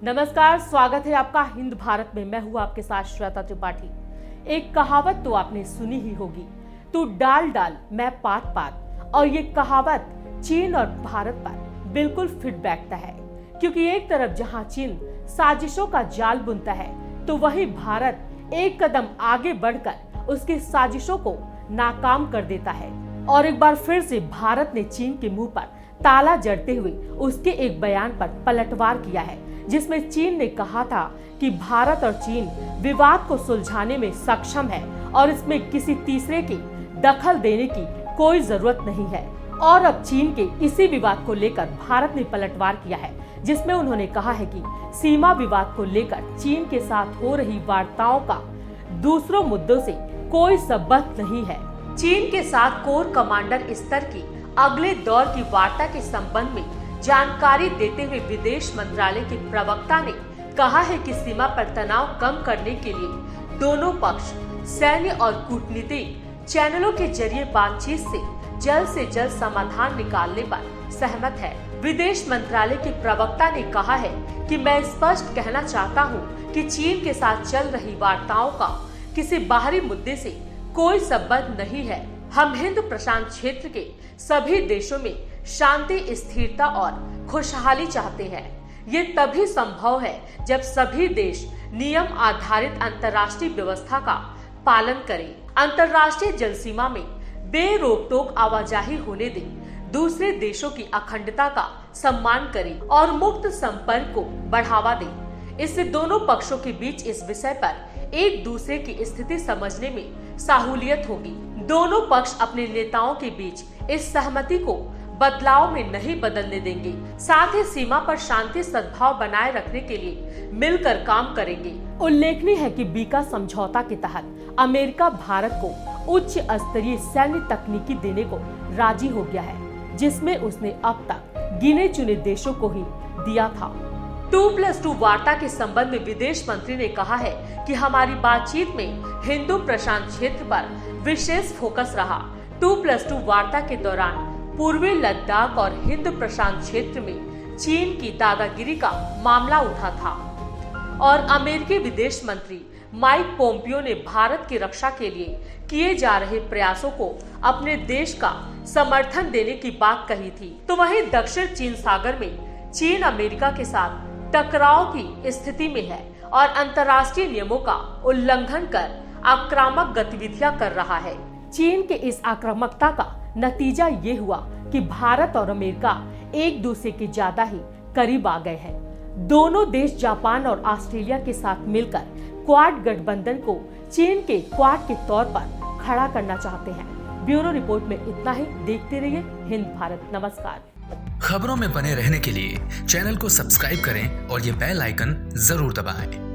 नमस्कार, स्वागत है आपका हिंद भारत में। मैं हूँ आपके साथ श्वेता त्रिपाठी। एक कहावत तो आपने सुनी ही होगी, तू डाल डाल मैं पात पात। और ये कहावत चीन और भारत पर बिल्कुल फिट बैठता है, क्योंकि एक तरफ जहाँ चीन साजिशों का जाल बुनता है, तो वहीं भारत एक कदम आगे बढ़कर उसकी साजिशों को नाकाम कर देता है। और एक बार फिर से भारत ने चीन के मुंह पर ताला जड़ते हुए उसके एक बयान पर पलटवार किया है, जिसमें चीन ने कहा था कि भारत और चीन विवाद को सुलझाने में सक्षम है और इसमें किसी तीसरे की दखल देने की कोई जरूरत नहीं है। और अब चीन के इसी विवाद को लेकर भारत ने पलटवार किया है, जिसमें उन्होंने कहा है कि सीमा विवाद को लेकर चीन के साथ हो रही वार्ताओं का दूसरों मुद्दों से कोई संबंध नहीं है। चीन के साथ कोर कमांडर स्तर की अगले दौर की वार्ता के संबंध में जानकारी देते हुए विदेश मंत्रालय के प्रवक्ता ने कहा है कि सीमा पर तनाव कम करने के लिए दोनों पक्ष सैन्य और कूटनीतिक चैनलों के जरिए बातचीत से जल्द समाधान निकालने पर सहमत है। विदेश मंत्रालय के प्रवक्ता ने कहा है कि मैं स्पष्ट कहना चाहता हूं कि चीन के साथ चल रही वार्ताओं का किसी बाहरी मुद्दे से कोई संबंध नहीं है। हम हिंद प्रशांत क्षेत्र के सभी देशों में शांति, स्थिरता और खुशहाली चाहते हैं। ये तभी संभव है जब सभी देश नियम आधारित अंतर्राष्ट्रीय व्यवस्था का पालन करें, अंतर्राष्ट्रीय जल सीमा में बेरोक-टोक आवाजाही होने दें, दूसरे देशों की अखंडता का सम्मान करें और मुक्त संपर्क को बढ़ावा दें। इससे दोनों पक्षों के बीच इस विषय पर एक दूसरे की स्थिति समझने में सहूलियत होगी। दोनों पक्ष अपने नेताओं के बीच इस सहमति को बदलाव में नहीं बदलने देंगे, साथ ही सीमा पर शांति सद्भाव बनाए रखने के लिए मिलकर काम करेंगे। उल्लेखनीय है कि बीका समझौता के तहत अमेरिका भारत को उच्च स्तरीय सैन्य तकनीकी देने को राजी हो गया है, जिसमें उसने अब तक गिने चुने देशों को ही दिया था। 2+2 वार्ता के संबंध में विदेश मंत्री ने कहा है कि हमारी बातचीत में हिंदू प्रशांत क्षेत्र पर विशेष फोकस रहा। 2+2 वार्ता के दौरान पूर्वी लद्दाख और हिंद प्रशांत क्षेत्र में चीन की दादागिरी का मामला उठा था और अमेरिकी विदेश मंत्री माइक पोम्पियो ने भारत की रक्षा के लिए किए जा रहे प्रयासों को अपने देश का समर्थन देने की बात कही थी। तो वहीं दक्षिण चीन सागर में चीन अमेरिका के साथ टकराव की स्थिति में है और अंतर्राष्ट्रीय नियमों का उल्लंघन कर आक्रामक गतिविधियां कर रहा है। चीन के इस आक्रामकता का नतीजा ये हुआ कि भारत और अमेरिका एक दूसरे के ज्यादा ही करीब आ गए हैं। दोनों देश जापान और ऑस्ट्रेलिया के साथ मिलकर क्वाड गठबंधन को चीन के क्वाड के तौर पर खड़ा करना चाहते हैं। ब्यूरो रिपोर्ट में इतना ही। देखते रहिए हिंद भारत। नमस्कार। खबरों में बने रहने के लिए चैनल को सब्सक्राइब करें और ये बेल आइकन जरूर दबाएं।